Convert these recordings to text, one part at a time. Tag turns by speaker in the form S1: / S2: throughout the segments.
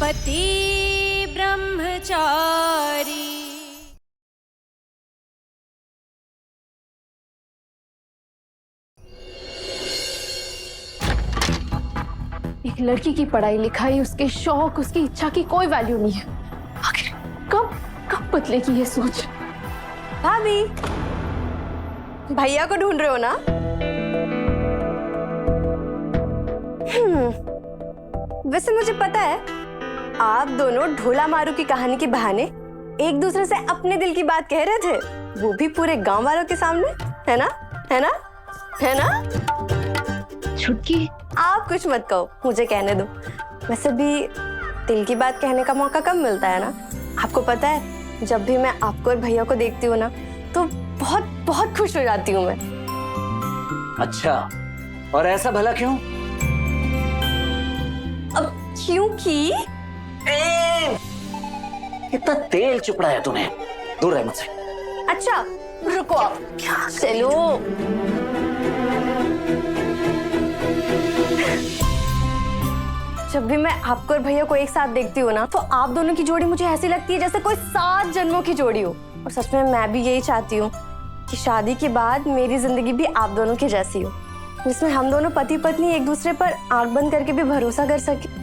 S1: पति ब्रह्मचारी।
S2: एक लड़की की पढ़ाई लिखाई, उसके शौक, उसकी इच्छा की कोई वैल्यू नहीं है। आखिर कब कब बदलेगी ये सोच?
S3: भाभी, भैया को ढूंढ रहे हो ना? वैसे मुझे पता है आप दोनों ढोला मारू की कहानी के बहाने एक दूसरे से अपने दिल की बात कह रहे थे, वो भी पूरे गांव वालों के सामने, है ना? है ना? है ना?
S2: छुटकी,
S3: आप कुछ मत कहो, मुझे कहने दो। वैसे भी दिल की बात कहने का मौका कब मिलता है ना? आपको पता है, जब भी मैं आपको और भैया को देखती हूँ ना, तो बहुत बहुत खुश हो जाती हूँ मैं।
S4: अच्छा, और ऐसा भला क्यों?
S3: अब क्योंकि
S4: इतना तेल चुपड़ाया तूने, दूर रह मुझसे।
S3: अच्छा रुको आप, चलो। जब भी मैं आपको और भैया को एक साथ देखती हूँ ना, तो आप दोनों की जोड़ी मुझे ऐसी लगती है जैसे कोई 7 जन्मों की जोड़ी हो। और सच में मैं भी यही चाहती हूँ कि शादी के बाद मेरी जिंदगी भी आप दोनों की जैसी हो, जिसमें हम दोनों पति पत्नी एक दूसरे पर आंख बंद करके भी भरोसा कर सके।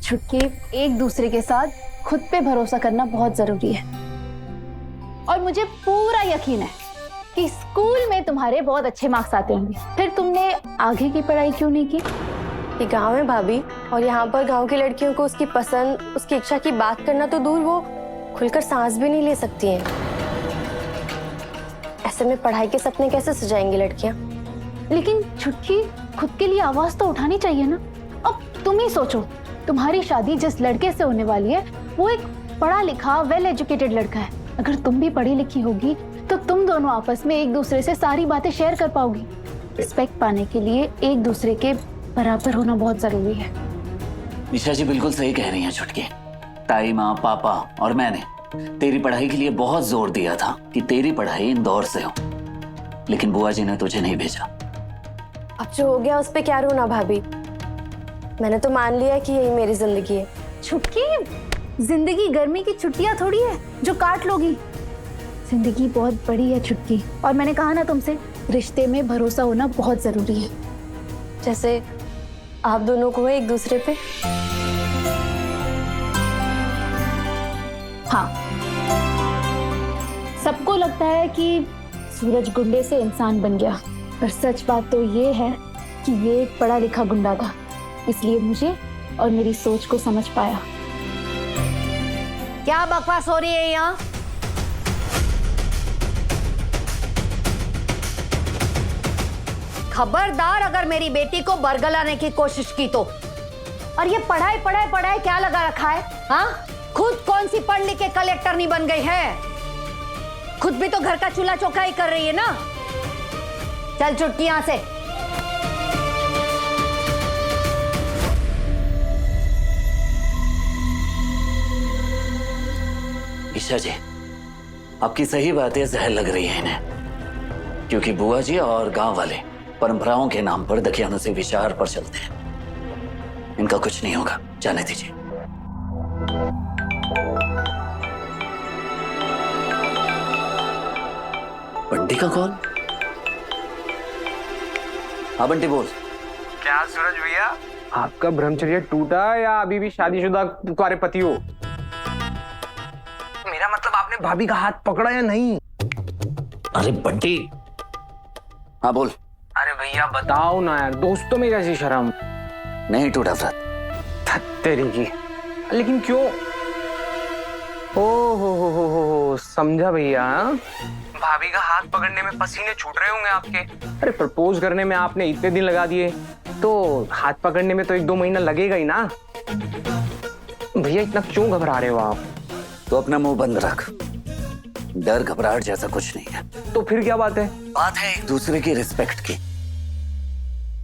S2: छुटकी, एक दूसरे के साथ खुद पे भरोसा करना बहुत जरूरी है। और मुझे पूरा यकीन है कि स्कूल में तुम्हारे बहुत अच्छे मार्क्स आते होंगे, फिर तुमने आगे की पढ़ाई क्यों नहीं की?
S3: ये गांव है भाभी, और यहाँ पर गांव की लड़कियों को उसकी पसंद, उसकी इच्छा की बात करना तो दूर, वो खुलकर सांस भी नहीं ले सकती हैं। ऐसे में पढ़ाई के सपने कैसे सजाएंगी लड़कियां?
S2: लेकिन छुटकी, खुद के लिए आवाज तो उठानी चाहिए ना। अब तुम ही सोचो, तुम्हारी शादी जिस लड़के से होने वाली है वो एक पढ़ा लिखा वेल एजुकेटेड लड़का है। अगर तुम भी पढ़ी लिखी होगी तो तुम दोनों आपस में एक दूसरे से सारी बातें शेयर कर पाओगी। रिस्पेक्ट पाने के लिए एक दूसरे के बराबर होना बहुत जरूरी है।
S4: ईशा जी बिल्कुल सही कह रही हैं छुटकी। ताई, माँ, पापा और मैंने तेरी पढ़ाई के लिए बहुत जोर दिया था कि तेरी पढ़ाई इंदौर से हो, लेकिन बुआ जी ने तुझे नहीं भेजा।
S3: अब जो हो गया उस पे क्या रोना भाभी, मैंने तो मान लिया कि यही मेरी जिंदगी है।
S2: छुटकी, जिंदगी गर्मी की छुट्टियां थोड़ी है जो काट लोगी। जिंदगी बहुत बड़ी है छुटकी, और मैंने कहा ना तुमसे, रिश्ते में भरोसा होना बहुत जरूरी है।
S3: जैसे आप दोनों को है एक दूसरे पे।
S2: हाँ, सबको लगता है कि सूरज गुंडे से इंसान बन गया, पर सच बात तो ये है कि ये एक पढ़ा लिखा गुंडा था, इसलिए मुझे और मेरी सोच को समझ पाया।
S5: क्या बकवास हो रही है यहाँ? खबरदार अगर मेरी बेटी को बरगलाने की कोशिश की तो। और ये पढ़ाई पढ़ाई पढ़ाई क्या लगा रखा है? हाँ, खुद कौन सी पढ़ लिख के कलेक्टर नहीं बन गई है? खुद भी तो घर का चूल्हा चौका ही कर रही है ना। चल छुटकी यहां से।
S4: ईशा जी, आपकी सही बातें जहर लग रही है इन्हें, क्योंकि बुआ जी और गांव वाले परंपराओं के नाम पर दकियानूसी विचार पर चलते हैं। इनका कुछ नहीं होगा, जाने दीजिए। बंटी का कॉल? हाँ बंटी बोल।
S6: क्या सूरज भैया, आपका ब्रह्मचर्य टूटा या अभी भी शादीशुदा कुंवारे पति हो? मेरा मतलब आपने भाभी का हाथ पकड़ा या नहीं?
S4: अरे बंटी, हाँ बोल।
S6: अरे भैया बताओ ना यार, दोस्तों में कैसी शर्म।
S4: नहीं टूटा व्रत।
S6: तेरी की, लेकिन क्यों? ओ हो समझा भैया। भाभी का हाथ पकड़ने में पसीने छूट रहे होंगे आपके। अरे प्रपोज करने में आपने इतने दिन लगा दिए, तो हाथ पकड़ने में तो 1-2 महीना लगेगा ही ना। भैया इतना क्यों घबरा रहे हो आप?
S4: तो अपना मुंह बंद रख, डर घबराहट जैसा कुछ नहीं है।
S6: तो फिर क्या बात है?
S4: बात है एक दूसरे की रिस्पेक्ट की।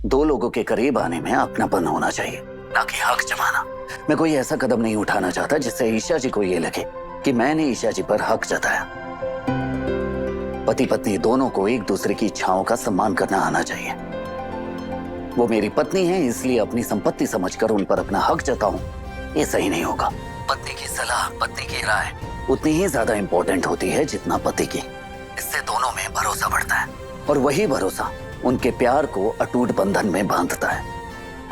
S4: दो लोगों के करीब आने में अपनापन होना चाहिए, ना कि हक जमाना। मैं कोई ऐसा कदम नहीं उठाना चाहता जिससे ईशा जी को ये लगे कि मैंने ईशा जी पर हक जताया। पति पत्नी दोनों को एक दूसरे की इच्छाओं का सम्मान करना आना चाहिए। वो मेरी पत्नी है, इसलिए अपनी संपत्ति समझकर उन पर अपना हक जताऊं, ये सही नहीं होगा। पत्नी की सलाह, पत्नी की राय उतनी ही ज्यादा इंपॉर्टेंट होती है जितना पति की। इससे दोनों में भरोसा बढ़ता है और वही भरोसा उनके प्यार को अटूट बंधन में बांधता है।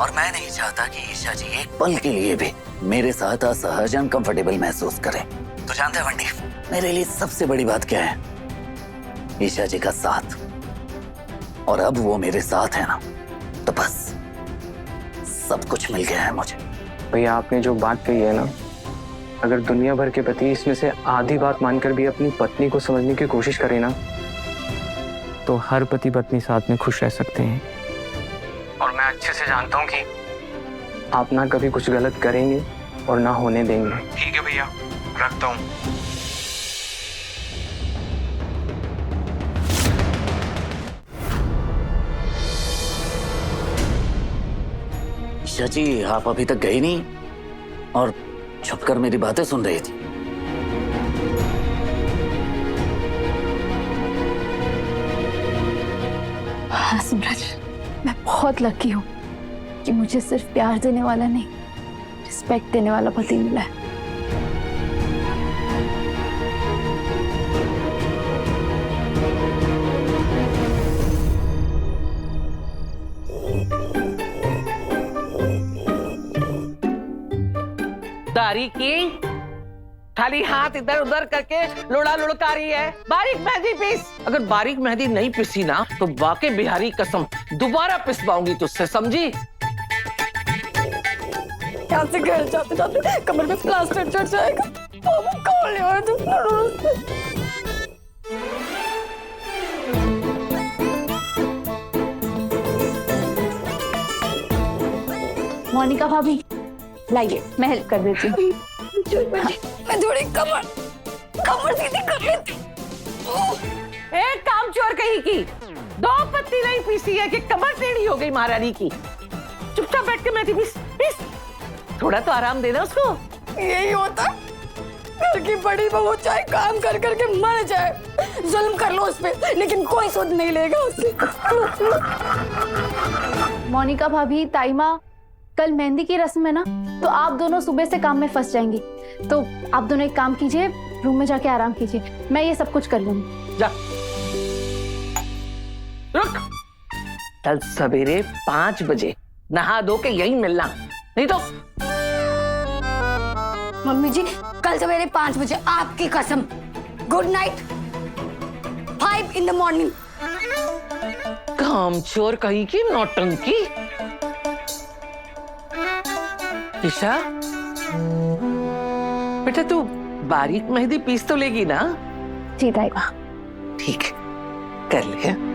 S4: और मैं नहीं चाहता कि ईशा जी एक पल के लिए भी मेरे साथ असहज अनकंफर्टेबल महसूस करें। तो जानते हैं वंडी, मेरे लिए सबसे बड़ी बात क्या है? ईशा जी का साथ। और अब वो मेरे साथ है ना, तो बस सब कुछ मिल गया है मुझे।
S6: भैया आपने जो बात कही है ना, अगर दुनिया भर के पति इसमें से आधी बात मानकर भी अपनी पत्नी को समझने की कोशिश करें ना, तो हर पति पत्नी साथ में खुश रह सकते हैं। और मैं अच्छे से जानता हूँ कि आप ना कभी कुछ गलत करेंगे और ना होने देंगे। ठीक है भैया, रखता हूँ।
S4: ईशा जी, आप अभी तक गई नहीं और छुपकर मेरी बातें सुन रही थी।
S2: हाँ सूरज, मैं बहुत लकी हूँ कि मुझे सिर्फ प्यार देने वाला नहीं, रिस्पेक्ट देने वाला पति मिला है।
S7: दारी की खाली हाथ इधर उधर करके लोड़ा लुढ़का रही है। बारीक मेहंदी पीस। अगर बारीक मेहंदी नहीं पिसी ना तो वाकई बिहारी कसम दोबारा पिसवाऊंगी तुझसे, समझी?
S3: यहाँ से घर जाते जाते कमर में प्लास्टर चढ़ जाएगा। कौन ले आया तुम?
S2: मोनिका भाभी, लाइए मैं हेल्प कर देती हूँ।
S3: मैं थोड़ी कमर सीधी कर लेती हूँ।
S7: एक काम चोर कहीं की, 2 पत्ती नहीं पीसी है कि कमर टेढ़ी हो गई महारानी की। चुपचाप बैठ के मेहंदी पीस पीस। थोड़ा तो आराम देना उसको।
S3: यही होता है, घर की बड़ी बहू चाहे काम कर करके मर जाए, जुल्म कर लो उस पे, लेकिन कोई सुध नहीं लेगा उससे।
S2: मोनिका भाभी, ताईमा, कल मेहंदी की रस्म है ना, तो आप दोनों सुबह से काम में फंस जाएंगी। तो आप दोनों एक काम कीजिए, रूम में जाके आराम कीजिए, मैं ये सब कुछ कर लूंगी।
S7: जा रुक, कल सवेरे 5 बजे नहा धो के यहीं मिलना, नहीं तो।
S3: मम्मी जी, कल सवेरे 5 बजे, आपकी कसम। Good night. 5 in the morning।
S7: काम चोर कहीं की नौटंकी। ईशा, बेटा तू बारीक मेहंदी पीस तो लेगी ना?
S2: जी ताईमा।
S7: ठीक है, कर ले।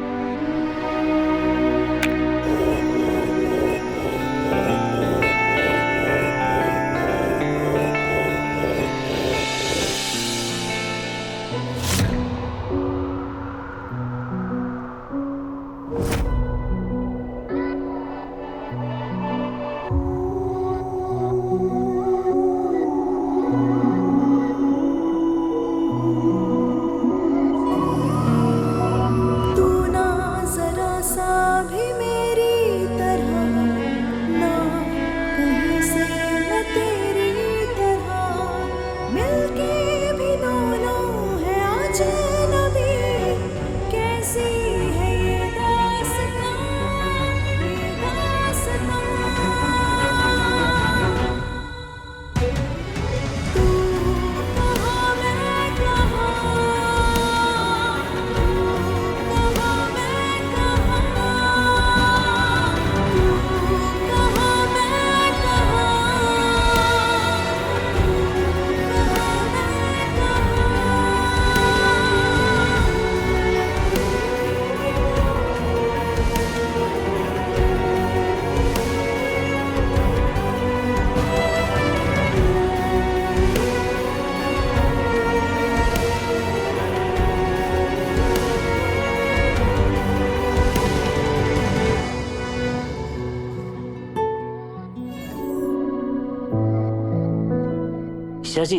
S4: ईशा जी,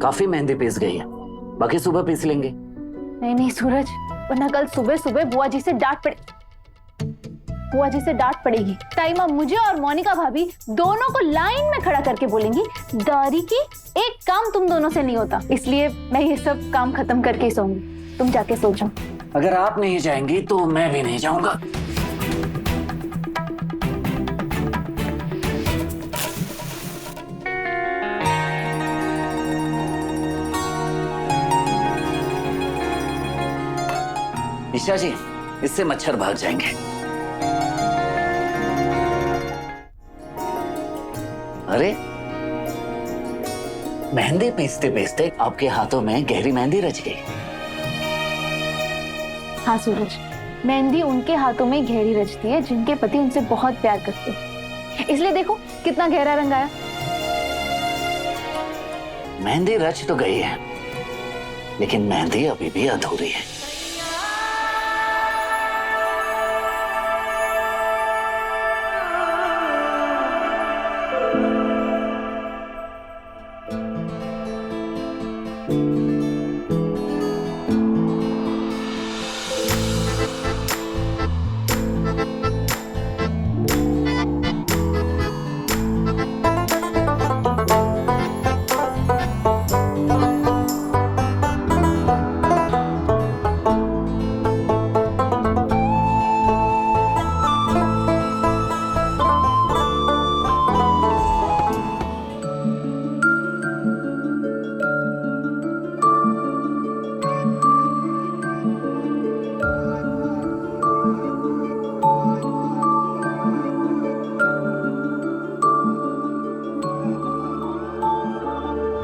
S4: काफी मेहंदी पीस गई है, बाकी सुबह पीस लेंगे।
S2: नहीं नहीं सूरज, वरना कल सुबह सुबह बुआ जी से डांट पड़े। बुआ जी से डांट पड़ेगी। टाइमा मुझे और मोनिका भाभी दोनों को लाइन में खड़ा करके बोलेंगी, दारी की एक काम तुम दोनों से नहीं होता। इसलिए मैं ये सब काम खत्म करके ही सोऊंगी। तुम जाके सो जाओ।
S4: अगर आप नहीं जाएंगी तो मैं भी नहीं जाऊंगा। ईशा जी, इससे मच्छर भाग जाएंगे। अरे, मेहंदी पीसते पीसते आपके हाथों में गहरी मेहंदी रच गई।
S2: हाँ सूरज, मेहंदी उनके हाथों में गहरी रचती है जिनके पति उनसे बहुत प्यार करते हैं। इसलिए देखो कितना गहरा रंग आया।
S4: मेहंदी रच तो गई है, लेकिन मेहंदी अभी भी अधूरी है।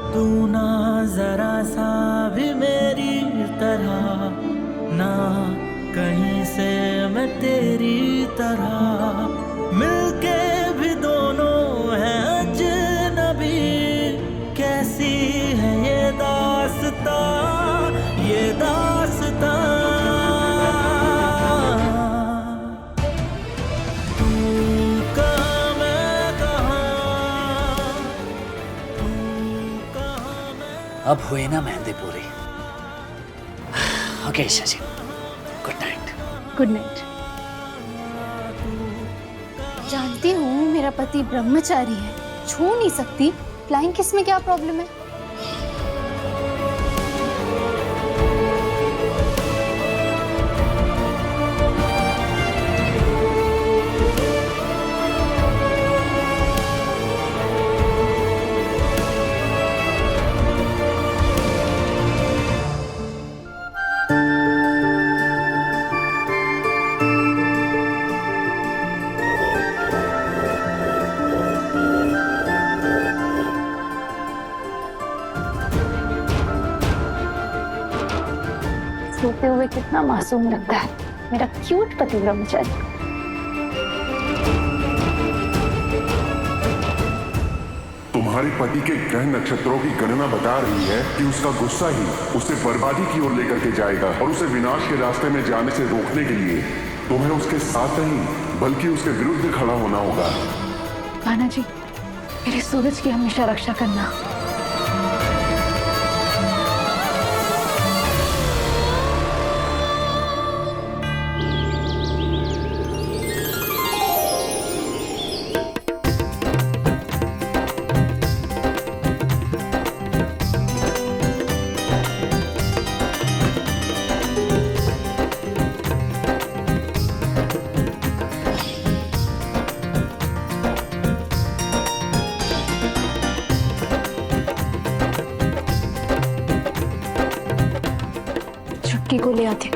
S8: तू ना जरा सा भी मेरी तरह, ना कहीं से मैं तेरी तरह, मिलके भी दोनों हैं अजनबी। कैसी है ये दास्तां, ये दास्तां। तू कहाँ मैं कहाँ, तू कहाँ मैं।
S4: अब हुई ना मेहंदी पूरी। ओके ईशा जी, गुड नाइट।
S2: Good night. जानती हूँ मेरा पति ब्रह्मचारी है, छू नहीं सकती। फ्लाइंग किस में क्या प्रॉब्लम है? सोते हुए कितना मासूम लगता है मेरा क्यूट पति ब्रह्मचारी।
S9: तुम्हारे पति के ग्रह नक्षत्रों की गणना बता रही है कि उसका गुस्सा ही उसे बर्बादी की ओर लेकर के जाएगा, और उसे विनाश के रास्ते में जाने से रोकने के लिए तुम्हें उसके साथ नहीं बल्कि उसके विरुद्ध खड़ा होना होगा।
S2: कान्हा जी, मेरे सूरज की हमेशा रक्षा करना। छुटकी को ले आते।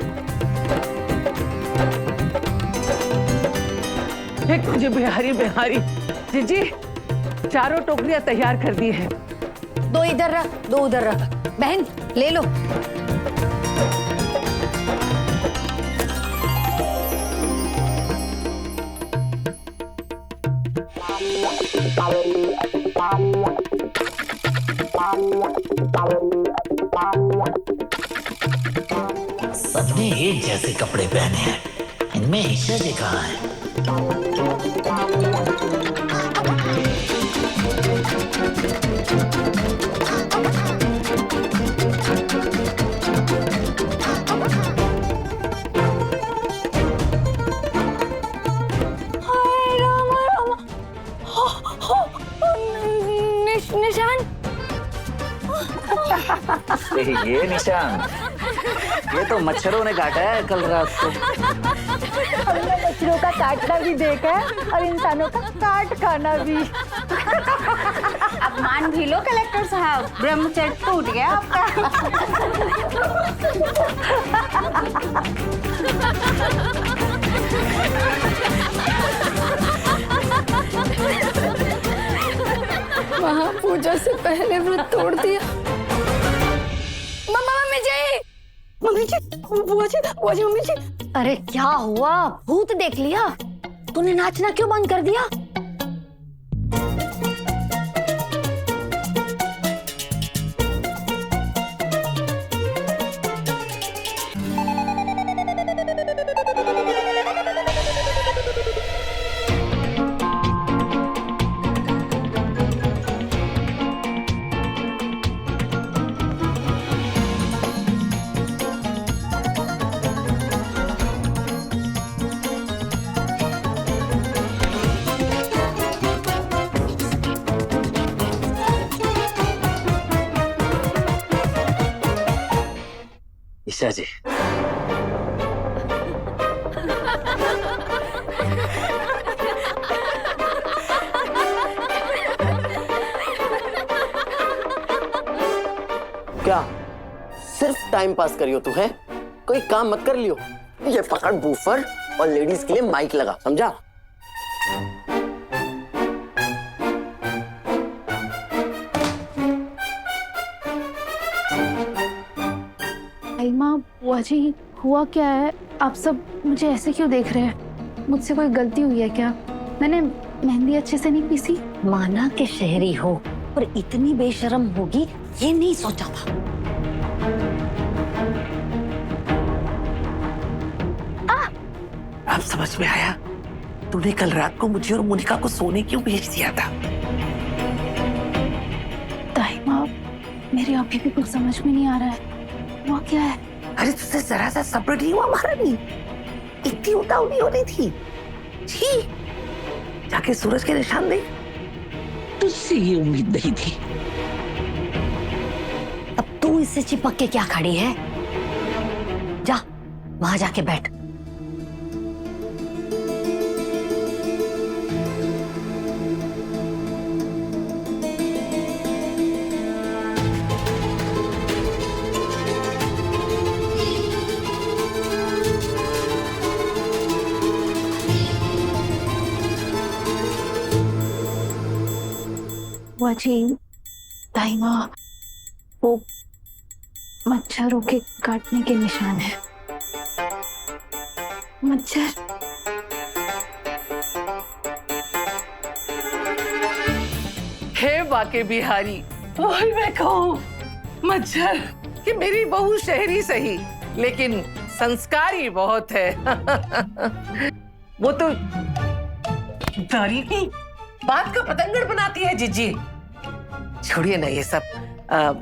S7: एक मुझे बिहारी बिहारी जीजी, चारों टोकरियां तैयार कर दी है।
S5: दो इधर रख, दो उधर रख। बहन ले लो।
S4: सबने एक जैसे कपड़े पहने हैं, इनमें ईशा जी कहाँ है?
S3: निशान।
S4: ये निशान, ये तो मच्छरों ने काटा है कल रात को।
S2: हमने मच्छरों का काटना भी देखा है और इंसानों का काट खाना भी।
S5: अब मान भी लो कलेक्टर साहब, ब्रह्मचर्य टूट गया आपका।
S3: वहाँ पूजा से पहले व्रत तोड़ दिया। मम्मी जी, बुआ जी, मम्मी जी।
S5: अरे क्या हुआ, भूत देख लिया? तूने नाचना क्यों बंद कर दिया?
S4: ईशा जी,
S10: क्या सिर्फ टाइम पास करियो तू है? कोई काम मत कर लियो। ये पकड़ बूफर और लेडीज के लिए माइक लगा, समझा?
S2: माँ, बुआ जी, हुआ क्या है? आप सब मुझे ऐसे क्यों देख रहे हैं? मुझसे कोई गलती हुई है क्या? मैंने मेहंदी अच्छे से नहीं पीसी।
S5: माना के शहरी हो और इतनी बेशर्म होगी ये नहीं सोचा था।
S7: अब समझ में आया, तूने कल रात को मुझे और मोनिका को सोने क्यों भेज दिया था?
S2: ताई माँ, मेरे अभी भी कुछ समझ में नहीं आ रहा है। वो क्या है?
S7: अरे तुझसे जरा सा सब्र नहीं हुआ महारानी? इतनी उतावली होनी थी? छी, जाके सूरज के निशान देख। तुझसे ये उम्मीद नहीं थी।
S5: अब तू इससे चिपक के क्या खड़ी है? जा वहां जाके बैठ।
S2: बुआ जी, ताई माँ, वो मच्छरों के काटने के निशान है। मच्छर।
S7: हे बाके बिहारी, वही मैं कहूँ, मच्छर कि मेरी बहू शहरी सही लेकिन संस्कारी बहुत है। वो तो दारी की बात का पतंगड़ बनाती है जीजी। छोड़िए ना ये सब,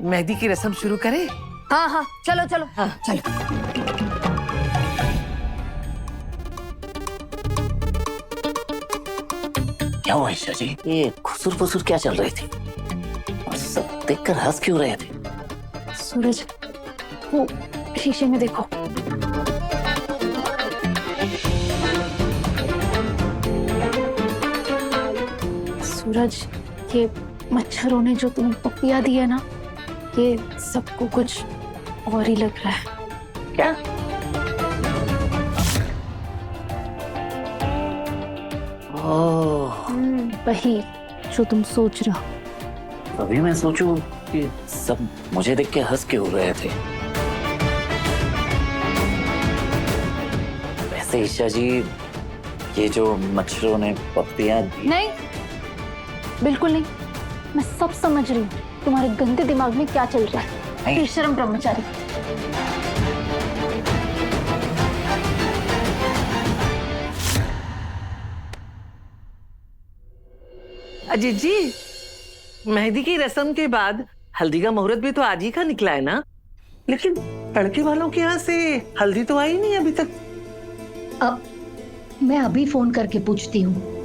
S7: मेहंदी की रस्म शुरू करें?
S5: हाँ हाँ, चलो चलो। हाँ चलो।
S4: क्या हुआ ईशा जी? ये खुसुर फुसुर क्या चल रही थी? और सब देखकर हंस क्यों रहे थे?
S2: सूरज, वो शीशे में देखो। सूरज, ये मच्छरों ने जो तुम्हें पपिया दिया ना, ये सबको कुछ और ही लग रहा है।
S7: क्या?
S4: ओह,
S2: वही जो तुम सोच रहे हो।
S4: अभी मैं सोचूं कि सब मुझे देख के हंस क्यों रहे थे। वैसे ईशा जी, ये जो मच्छरों ने पत्तियां दी।
S2: नहीं, बिल्कुल नहीं। मैं सब समझ रही हूँ तुम्हारे गंदे दिमाग में क्या चल रहा है। बेशर्म ब्रह्मचारी।
S7: अजीत जी, मेहंदी की रस्म के बाद हल्दी का मुहूर्त भी तो आज ही का निकला है ना? लेकिन लड़के वालों के यहाँ से हल्दी तो आई नहीं अभी तक।
S5: अब मैं अभी फोन करके पूछती हूँ।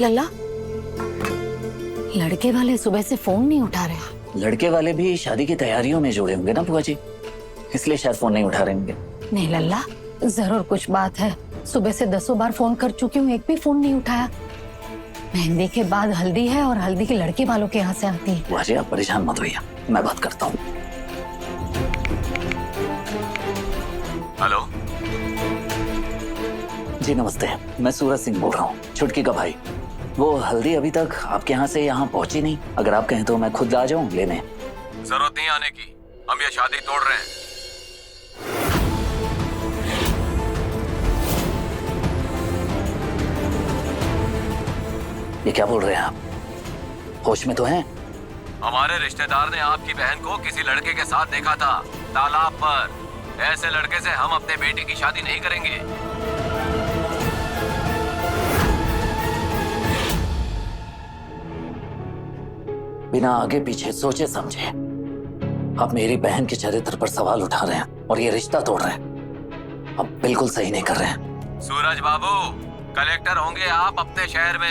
S5: लल्ला, लड़के वाले सुबह से फोन नहीं उठा रहे।
S4: लड़के वाले भी शादी की तैयारियों में जुड़े होंगे ना बुआ जी, इसलिए शायद फोन नहीं उठा रहे होंगे।
S5: नहीं लल्ला, जरूर कुछ बात है। सुबह से 10 बार फोन कर चुकी हूँ, एक भी फोन नहीं उठाया। मेहंदी के बाद हल्दी है और हल्दी के लड़के वालों के यहाँ से आती है।
S4: बुआ जी आप परेशान मत होइए, मैं बात करता हूँ।
S11: हेलो
S4: जी नमस्ते, मैं सूरज सिंह बोल रहा हूँ, छुटकी का भाई। वो हल्दी अभी तक आपके यहाँ से यहाँ पहुंची नहीं, अगर आप कहें तो मैं खुद आ जाऊँ लेने।
S11: जरूरत नहीं आने की, हम ये शादी तोड़ रहे हैं।
S4: ये क्या बोल रहे हैं आप, होश में तो हैं?
S11: हमारे रिश्तेदार ने आपकी बहन को किसी लड़के के साथ देखा था तालाब पर। ऐसे लड़के से हम अपने बेटी की शादी नहीं करेंगे।
S4: बिना आगे पीछे सोचे समझे आप मेरी बहन के चरित्र पर सवाल उठा रहे हैं और ये रिश्ता तोड़ रहे हैं। आप बिल्कुल सही नहीं कर रहे हैं।
S11: सूरज बाबू, कलेक्टर होंगे आप अपने शहर में,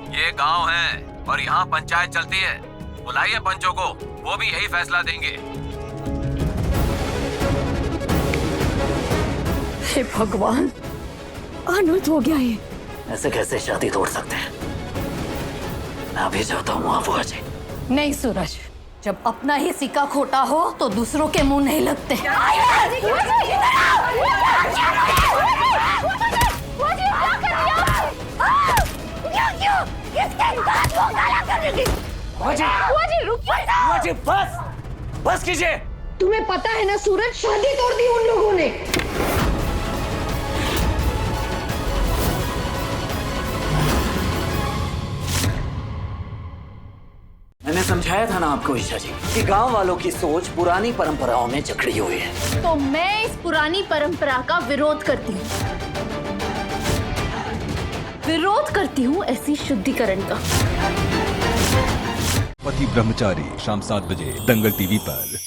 S11: ये गांव है और यहाँ पंचायत चलती है। बुलाइए पंचों को, वो भी यही फैसला देंगे।
S5: हे भगवान, अनर्थ हो गया ये।
S4: ऐसे कैसे शादी तोड़ सकते हैं? मैं अभी जाता हूँ वहाँ बुआ जी।
S5: नहीं सूरज, जब अपना ही सिक्का खोटा हो तो दूसरों के मुंह नहीं लगते।
S4: बस कीजिए।
S5: तुम्हें पता है ना सूरज, शादी तोड़ दी उन लोगों ने।
S4: मैंने समझाया था ना आपको ईशा जी कि गांव वालों की सोच पुरानी परंपराओं में जकड़ी हुई है।
S2: तो मैं इस पुरानी परंपरा का विरोध करती हूँ, विरोध करती हूँ ऐसी शुद्धिकरण का।
S12: पति ब्रह्मचारी शाम 7 बजे दंगल टीवी पर।